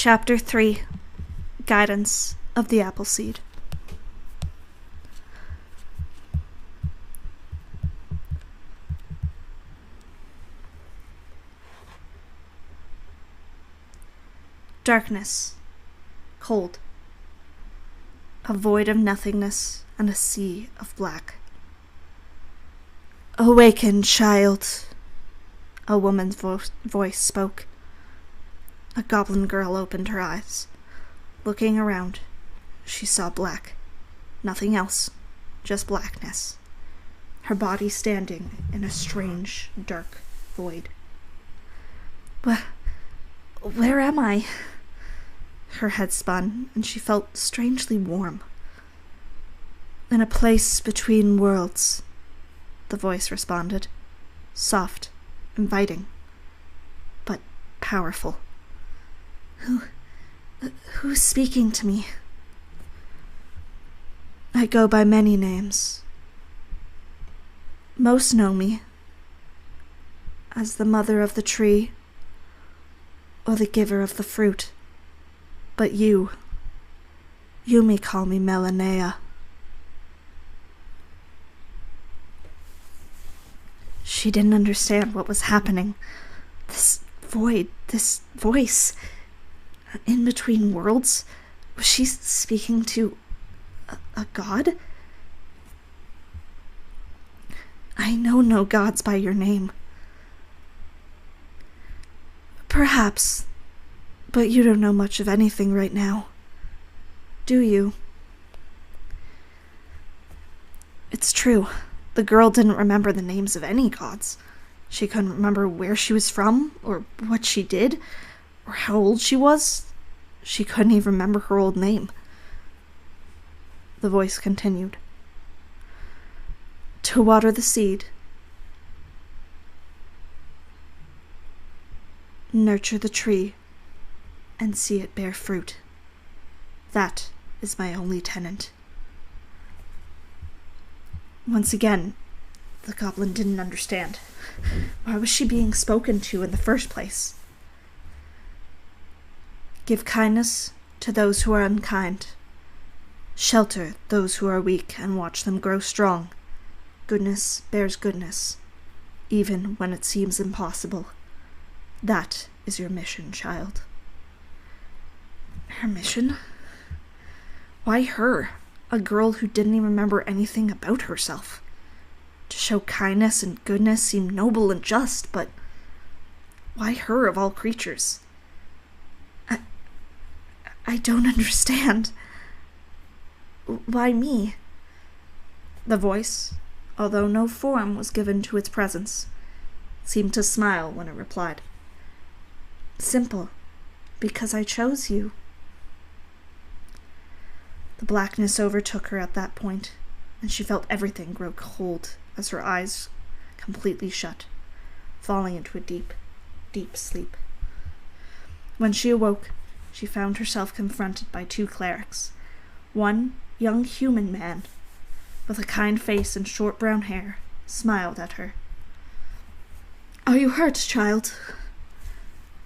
Chapter 3 Guidance of the Appleseed. Darkness, cold, a void of nothingness and a sea of black. "Awaken, child," a woman's voice spoke. A goblin girl opened her eyes. Looking around, she saw black. Nothing else, just blackness. Her body standing in a strange, dark void. Where am I? Her head spun, and she felt strangely warm. "In a place between worlds," the voice responded. Soft, inviting, but powerful. Who's speaking to me? "I go by many names. Most know me as the mother of the tree or the giver of the fruit. But you may call me Melanea." She didn't understand what was happening. This void, this voice, in between worlds, was she speaking to a god? "I know no gods by your name." "Perhaps, but you don't know much of anything right now, do you?" It's true. The girl didn't remember the names of any gods. She couldn't remember where she was from, or what she did, or how old she was. She couldn't even remember her old name. The voice continued. "To water the seed, nurture the tree, and see it bear fruit. That is my only tenant." Once again, the goblin didn't understand. Why was she being spoken to in the first place? "Give kindness to those who are unkind. Shelter those who are weak and watch them grow strong. Goodness bears goodness, even when it seems impossible. That is your mission, child." Her mission? Why her? A girl who didn't even remember anything about herself. To show kindness and goodness seemed noble and just, but why her of all creatures? I don't understand. Why me? The voice, although no form was given to its presence, seemed to smile when it replied. "Simple, because I chose you." The blackness overtook her at that point, and she felt everything grow cold as her eyes completely shut, falling into a deep, deep sleep. When she awoke, she found herself confronted by two clerics. One young human man, with a kind face and short brown hair, smiled at her. "Are you hurt, child?"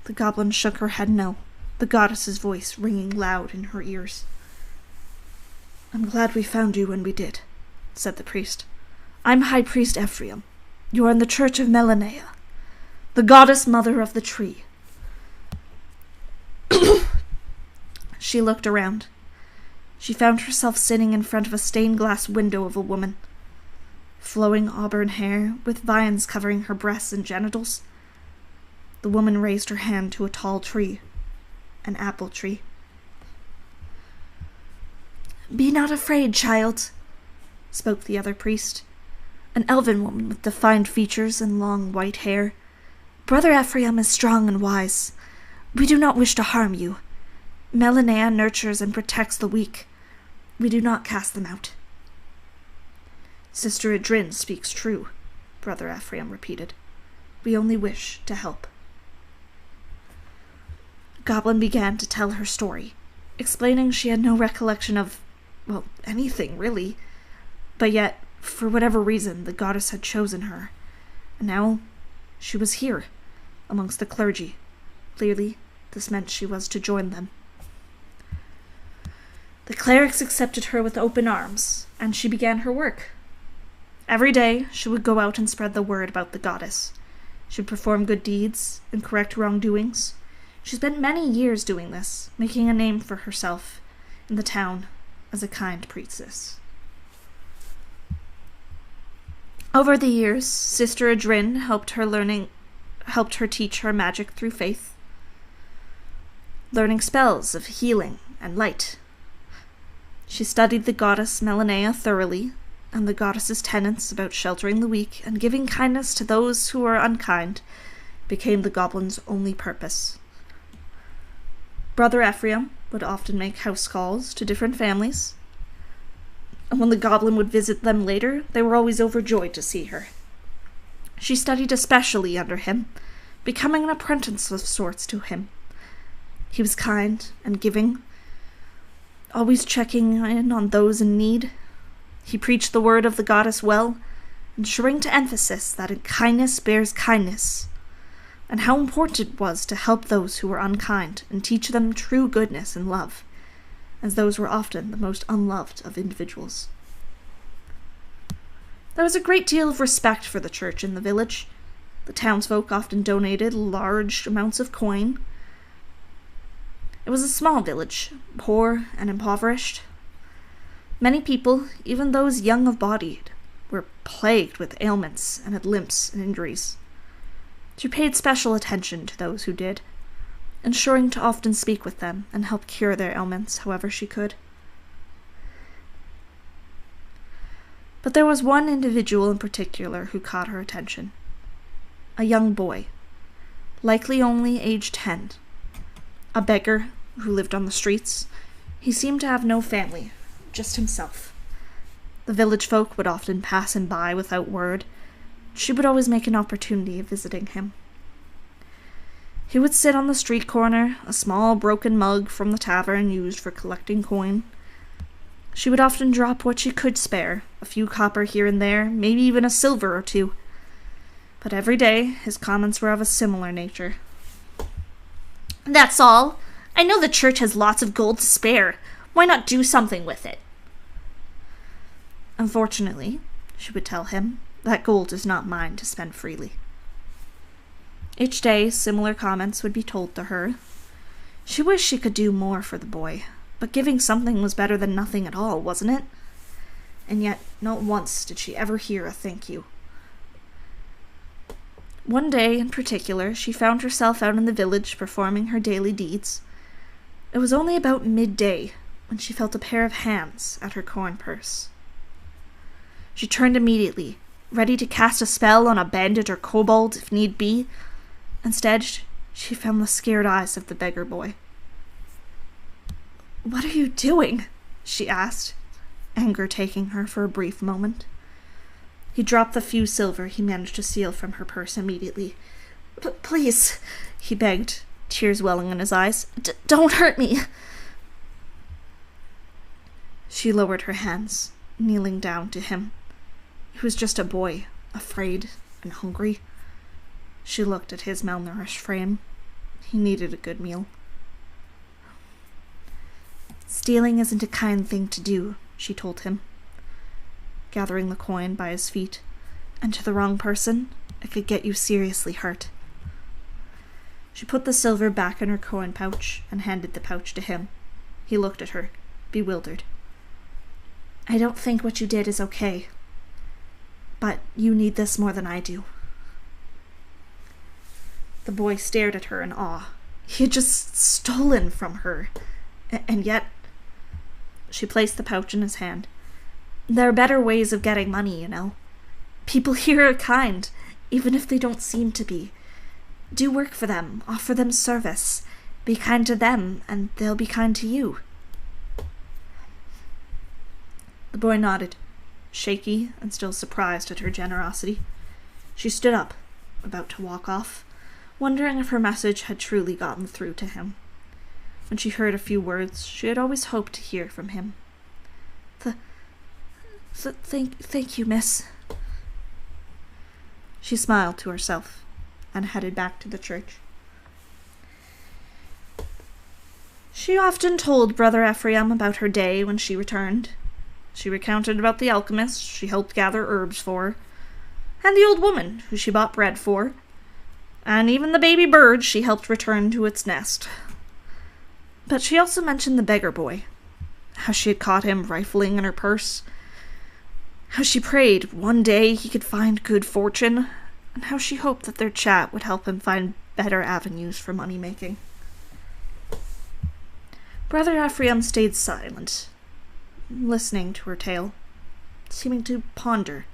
The goblin shook her head no, the goddess's voice ringing loud in her ears. "I'm glad we found you when we did," said the priest. "I'm High Priest Ephraim. You are in the Church of Melanea, the goddess mother of the tree." She looked around. She found herself sitting in front of a stained glass window of a woman. Flowing auburn hair, with vines covering her breasts and genitals. The woman raised her hand to a tall tree, an apple tree. "Be not afraid, child," spoke the other priest, an elven woman with defined features and long white hair. "Brother Ephraim is strong and wise. We do not wish to harm you. Melanea nurtures and protects the weak. We do not cast them out." "Sister Adrin speaks true," Brother Ephraim repeated. "We only wish to help." Goblin began to tell her story, explaining she had no recollection of, anything, really. But yet, for whatever reason, the goddess had chosen her. And now, she was here, amongst the clergy, clearly this meant she was to join them. The clerics accepted her with open arms, and she began her work. Every day, she would go out and spread the word about the goddess. She would perform good deeds and correct wrongdoings. She spent many years doing this, making a name for herself in the town as a kind priestess. Over the years, Sister Adrin helped her teach her magic through faith, learning spells of healing and light. She studied the goddess Melanea thoroughly, and the goddess's tenets about sheltering the weak and giving kindness to those who are unkind became the goblin's only purpose. Brother Ephraim would often make house calls to different families, and when the goblin would visit them later, they were always overjoyed to see her. She studied especially under him, becoming an apprentice of sorts to him. He was kind and giving, always checking in on those in need. He preached the word of the goddess well, ensuring to emphasis that kindness bears kindness, and how important it was to help those who were unkind and teach them true goodness and love, as those were often the most unloved of individuals. There was a great deal of respect for the church in the village. The townsfolk often donated large amounts of coin. It was a small village, poor and impoverished. Many people, even those young of body, were plagued with ailments and had limps and injuries. She paid special attention to those who did, ensuring to often speak with them and help cure their ailments however she could. But there was one individual in particular who caught her attention. A young boy, likely only aged 10. A beggar who lived on the streets. He seemed to have no family, just himself. The village folk would often pass him by without word. She would always make an opportunity of visiting him. He would sit on the street corner, a small broken mug from the tavern used for collecting coin. She would often drop what she could spare, a few copper here and there, maybe even a silver or two. But every day, his comments were of a similar nature. "That's all. I know the church has lots of gold to spare. Why not do something with it?" "Unfortunately," she would tell him, "that gold is not mine to spend freely." Each day, similar comments would be told to her. She wished she could do more for the boy, but giving something was better than nothing at all, wasn't it? And yet, not once did she ever hear a thank you. One day, in particular, she found herself out in the village performing her daily deeds. It was only about midday when she felt a pair of hands at her corn purse. She turned immediately, ready to cast a spell on a bandit or kobold if need be. Instead, she found the scared eyes of the beggar boy. "What are you doing?" she asked, anger taking her for a brief moment. He dropped the few silver he managed to steal from her purse immediately. Please," he begged, tears welling in his eyes. Don't hurt me." She lowered her hands, kneeling down to him. He was just a boy, afraid and hungry. She looked at his malnourished frame. He needed a good meal. "Stealing isn't a kind thing to do," she told him, gathering the coin by his feet, "and to the wrong person, it could get you seriously hurt." She put the silver back in her coin pouch and handed the pouch to him. He looked at her, bewildered. "I don't think what you did is okay, but you need this more than I do." The boy stared at her in awe. He had just stolen from her, and yet... She placed the pouch in his hand. "There are better ways of getting money, you know. People here are kind, even if they don't seem to be. Do work for them, offer them service, be kind to them, and they'll be kind to you." The boy nodded, shaky and still surprised at her generosity. She stood up, about to walk off, wondering if her message had truly gotten through to him. When she heard a few words she had always hoped to hear from him. Thank you, miss." She smiled to herself and headed back to the church. She often told Brother Ephraim about her day when she returned. She recounted about the alchemist she helped gather herbs for, and the old woman who she bought bread for, and even the baby bird she helped return to its nest. But she also mentioned the beggar boy, how she had caught him rifling in her purse, how she prayed one day he could find good fortune, and how she hoped that their chat would help him find better avenues for money-making. Brother Ephraim stayed silent, listening to her tale, seeming to ponder.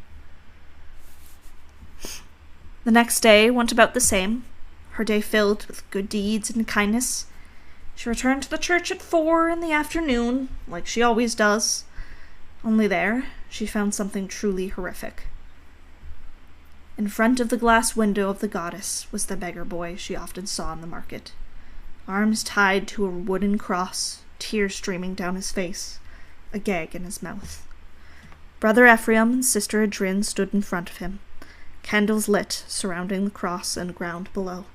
The next day went about the same, her day filled with good deeds and kindness. She returned to the church at 4 in the afternoon, like she always does. Only there, she found something truly horrific. In front of the glass window of the goddess was the beggar boy she often saw in the market, arms tied to a wooden cross, tears streaming down his face, a gag in his mouth. Brother Ephraim and Sister Adrin stood in front of him, candles lit surrounding the cross and ground below.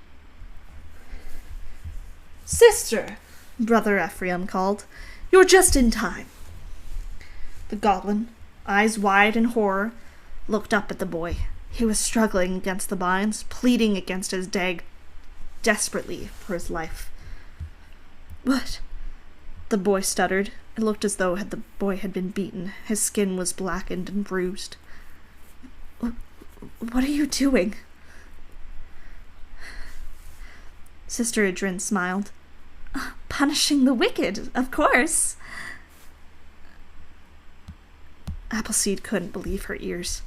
"Sister," Brother Ephraim called, "you're just in time." The goblin, eyes wide in horror, looked up at the boy. He was struggling against the vines, pleading against his dag desperately for his life. "What?" The boy stuttered. It looked as though the boy had been beaten. His skin was blackened and bruised. "What are you doing?" Sister Adrin smiled. "Punishing the wicked, of course." Appleseed couldn't believe her ears.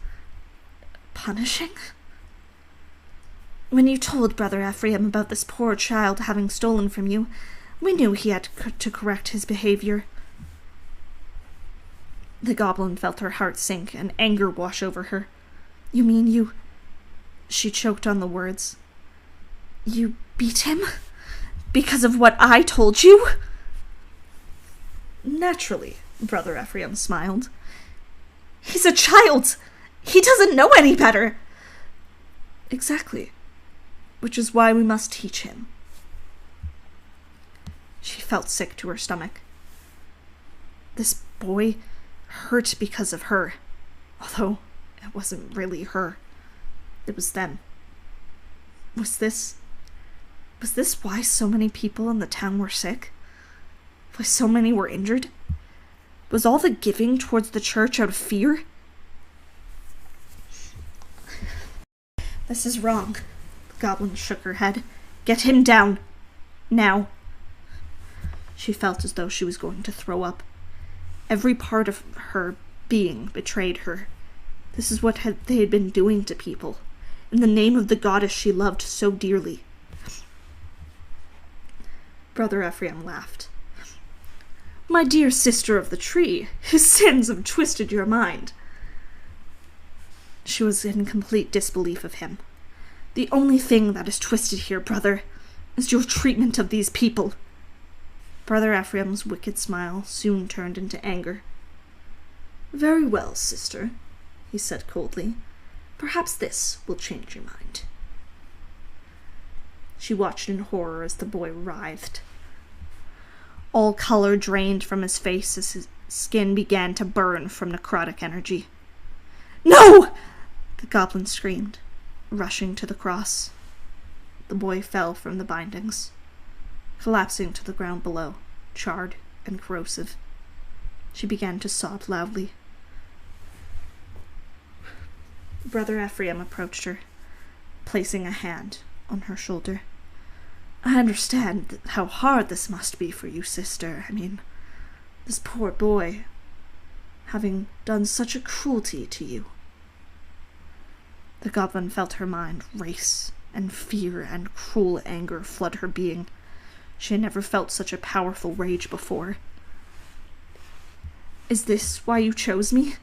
"Punishing?" "When you told Brother Ephraim about this poor child having stolen from you, we knew he had to correct his behavior." The goblin felt her heart sink and anger wash over her. "You mean you—" She choked on the words. "You beat him? Because of what I told you?" "Naturally," Brother Ephraim smiled. "He's a child! He doesn't know any better!" "Exactly. Which is why we must teach him." She felt sick to her stomach. This boy hurt because of her, although it wasn't really her. It was them. Was this why so many people in the town were sick? Why so many were injured? Was all the giving towards the church out of fear? "This is wrong." The goblin shook her head. "Get him down. Now." She felt as though she was going to throw up. Every part of her being betrayed her. This is what they had been doing to people, in the name of the goddess she loved so dearly. Brother Ephraim laughed. "My dear sister of the tree, his sins have twisted your mind." She was in complete disbelief of him. "The only thing that is twisted here, brother, is your treatment of these people." Brother Ephraim's wicked smile soon turned into anger. "Very well, sister," he said coldly. "Perhaps this will change your mind." She watched in horror as the boy writhed. All color drained from his face as his skin began to burn from necrotic energy. "No!" the goblin screamed, rushing to the cross. The boy fell from the bindings, collapsing to the ground below, charred and corrosive. She began to sob loudly. Brother Ephraim approached her, placing a hand on her shoulder. "I understand how hard this must be for you, sister. I mean, this poor boy, having done such a cruelty to you." The goblin felt her mind race, and fear and cruel anger flood her being. She had never felt such a powerful rage before. "Is this why you chose me?"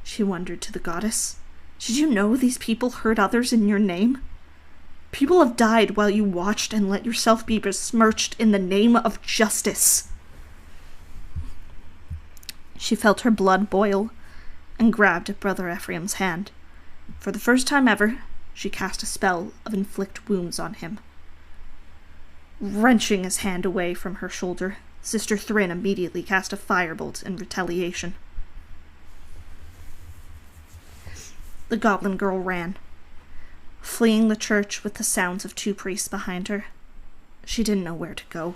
She wondered to the goddess. "Did you know these people hurt others in your name? People have died while you watched and let yourself be besmirched in the name of justice." She felt her blood boil and grabbed at Brother Ephraim's hand. For the first time ever, she cast a spell of inflict wounds on him. Wrenching his hand away from her shoulder, Sister Thrin immediately cast a firebolt in retaliation. The goblin girl ran, fleeing the church with the sounds of 2 priests behind her. She didn't know where to go.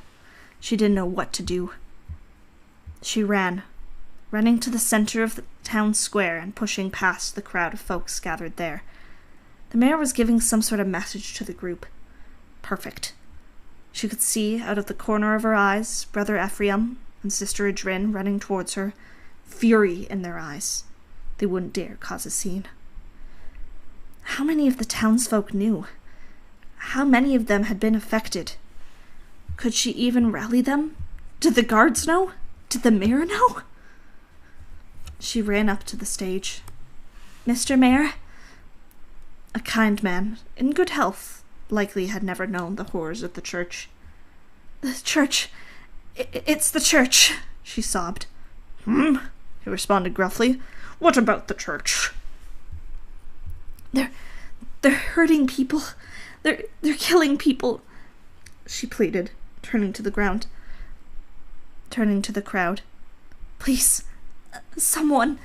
She didn't know what to do. She ran, running to the center of the town square and pushing past the crowd of folks gathered there. The mayor was giving some sort of message to the group. Perfect. She could see, out of the corner of her eyes, Brother Ephraim and Sister Adrin running towards her, fury in their eyes. They wouldn't dare cause a scene. How many of the townsfolk knew? How many of them had been affected? Could she even rally them? Did the guards know? Did the mayor know? She ran up to the stage. Mr. Mayor? A kind man, in good health, likely had never known the horrors of the church. The church. It's the church, she sobbed. He responded gruffly. What about the church? They're hurting people. They're killing people, she pleaded, turning to the crowd. Please, someone.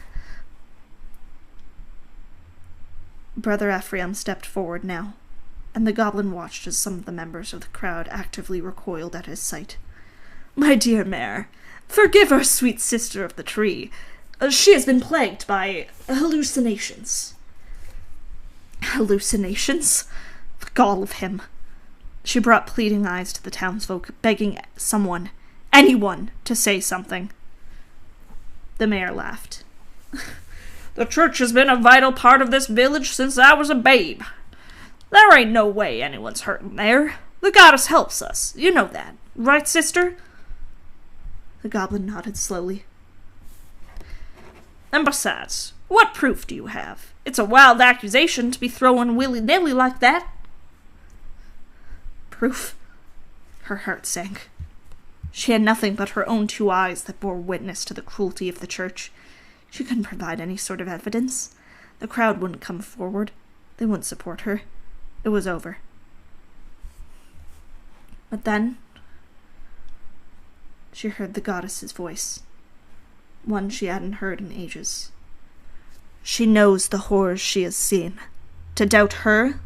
Brother Ephraim stepped forward now, and the goblin watched as some of the members of the crowd actively recoiled at his sight. My dear Mayor, forgive our sweet sister of the tree. She has been plagued by hallucinations. Hallucinations? The gall of him. She brought pleading eyes to the townsfolk, begging someone, anyone, to say something. The mayor laughed. The church has been a vital part of this village since I was a babe. There ain't no way anyone's hurting there. The goddess helps us. You know that, right, sister? The goblin nodded slowly. And besides, what proof do you have? It's a wild accusation to be throwing willy-nilly like that. Proof? Her heart sank. She had nothing but her own 2 eyes that bore witness to the cruelty of the church. She couldn't provide any sort of evidence. The crowd wouldn't come forward. They wouldn't support her. It was over. But then, she heard the goddess's voice. One she hadn't heard in ages. She knows the horrors she has seen. To doubt her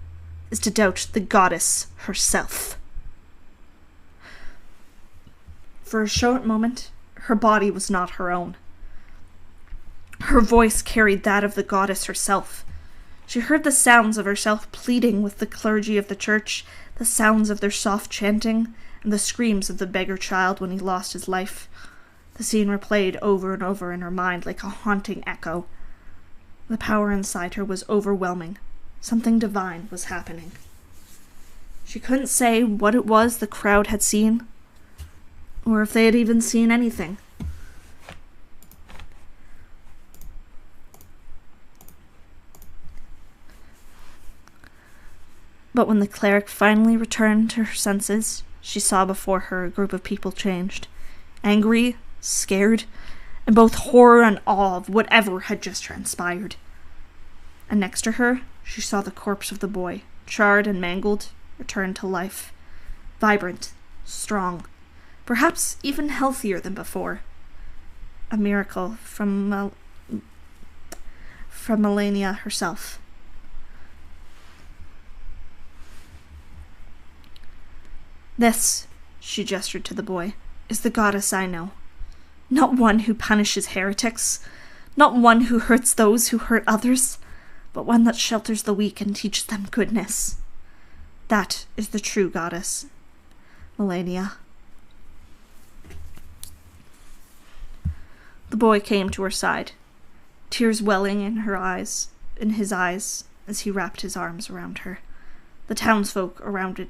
is to doubt the goddess herself. For a short moment, her body was not her own. Her voice carried that of the goddess herself. She heard the sounds of herself pleading with the clergy of the church, the sounds of their soft chanting, and the screams of the beggar child when he lost his life. The scene replayed over and over in her mind like a haunting echo. The power inside her was overwhelming. Something divine was happening. She couldn't say what it was the crowd had seen, or if they had even seen anything. But when the cleric finally returned to her senses, she saw before her a group of people changed. Angry, scared, and both horror and awe of whatever had just transpired. And next to her, she saw the corpse of the boy, charred and mangled, returned to life. Vibrant, strong, perhaps even healthier than before. A miracle from Melania herself. This, she gestured to the boy, is the goddess I know. Not one who punishes heretics, not one who hurts those who hurt others, but one that shelters the weak and teaches them goodness. That is the true goddess, Melania. The boy came to her side, tears welling in his eyes as he wrapped his arms around her. The townsfolk around it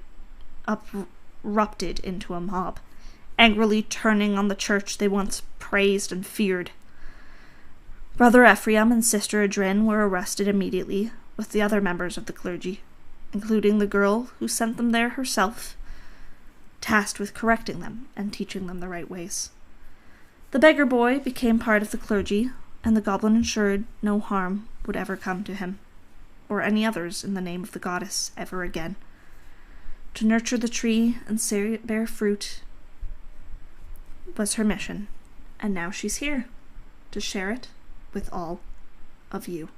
erupted into a mob, angrily turning on the church they once praised and feared. Brother Ephraim and Sister Adrin were arrested immediately, with the other members of the clergy, including the girl who sent them there herself, tasked with correcting them and teaching them the right ways. The beggar boy became part of the clergy, and the goblin ensured no harm would ever come to him, or any others in the name of the goddess ever again. To nurture the tree and see it bear fruit was her mission, and now she's here to share it with all of you.